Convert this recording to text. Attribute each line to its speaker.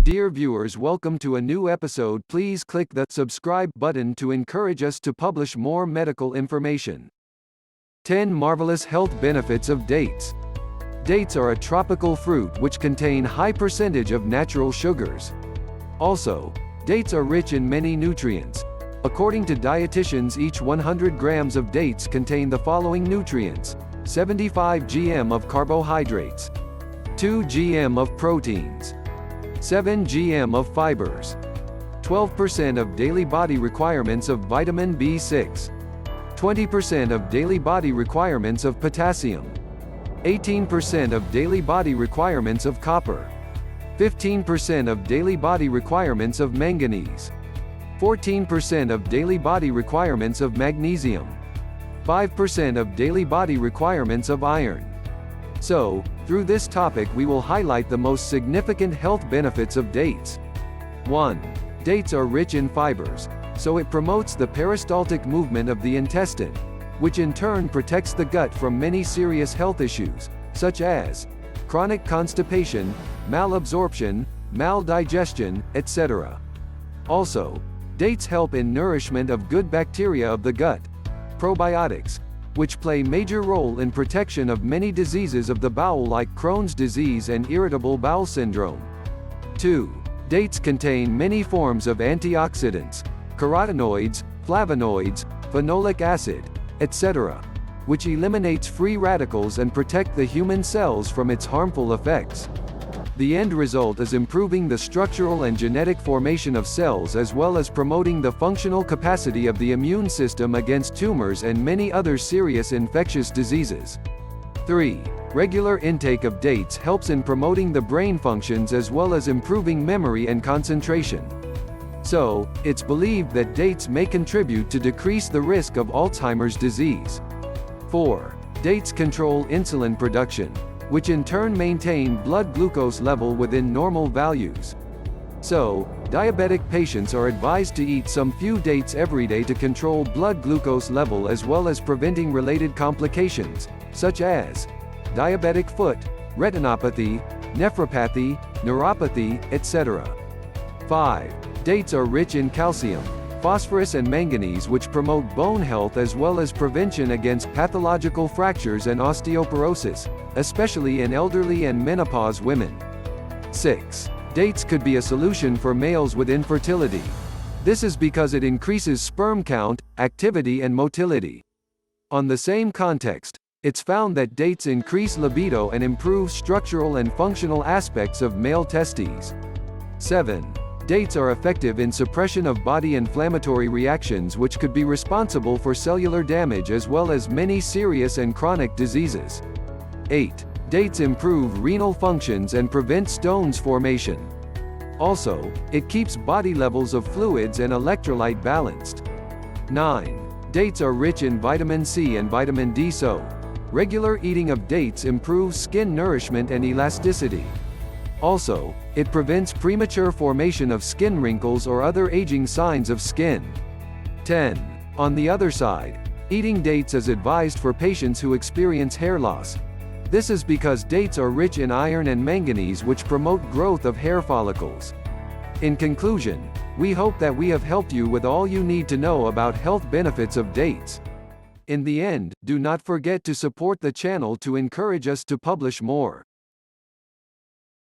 Speaker 1: Dear viewers, welcome to a new episode. Please click the subscribe button to encourage us to publish more medical information. 10 marvelous health benefits of dates. Dates are a tropical fruit which contain high percentage of natural sugars. Also, dates are rich in many nutrients. According to dietitians, each 100 grams of dates contain the following nutrients: 75 gm of carbohydrates, 2 gm of proteins, 7 gm of fibers, 12% of daily body requirements of vitamin B6, 20% of daily body requirements of potassium, 18% of daily body requirements of copper, 15% of daily body requirements of manganese, 14% of daily body requirements of magnesium, 5% of daily body requirements of iron. So, through this topic we will highlight the most significant health benefits of dates. 1. Dates are rich in fibers, so it promotes the peristaltic movement of the intestine, which in turn protects the gut from many serious health issues, such as chronic constipation, malabsorption, maldigestion, etc. Also, dates help in nourishment of good bacteria of the gut, probiotics, which play major role in protection of many diseases of the bowel like Crohn's disease and irritable bowel syndrome. 2. Dates contain many forms of antioxidants, carotenoids, flavonoids, phenolic acid, etc., which eliminates free radicals and protect the human cells from its harmful effects. The end result is improving the structural and genetic formation of cells as well as promoting the functional capacity of the immune system against tumors and many other serious infectious diseases. 3. Regular intake of dates helps in promoting the brain functions as well as improving memory and concentration. So, it's believed that dates may contribute to decrease the risk of Alzheimer's disease. 4. Dates control insulin production, which in turn maintain blood glucose level within normal values. So, diabetic patients are advised to eat some few dates every day to control blood glucose level as well as preventing related complications, such as diabetic foot, retinopathy, nephropathy, neuropathy, etc. 5. Dates are rich in calcium, phosphorus and manganese, which promote bone health as well as prevention against pathological fractures and osteoporosis, especially in elderly and menopause women. 6. Dates could be a solution for males with infertility. This is because it increases sperm count, activity and motility. On the same context, it's found that dates increase libido and improve structural and functional aspects of male testes. 7. Dates are effective in suppression of body inflammatory reactions which could be responsible for cellular damage as well as many serious and chronic diseases. 8. Dates improve renal functions and prevent stones formation. Also, it keeps body levels of fluids and electrolyte balanced. 9. Dates are rich in vitamin C and vitamin D, so regular eating of dates improves skin nourishment and elasticity. Also, it prevents premature formation of skin wrinkles or other aging signs of skin. 10. On the other side, eating dates is advised for patients who experience hair loss. This is because dates are rich in iron and manganese which promote growth of hair follicles. In conclusion, we hope that we have helped you with all you need to know about health benefits of dates. In the end, do not forget to support the channel to encourage us to publish more.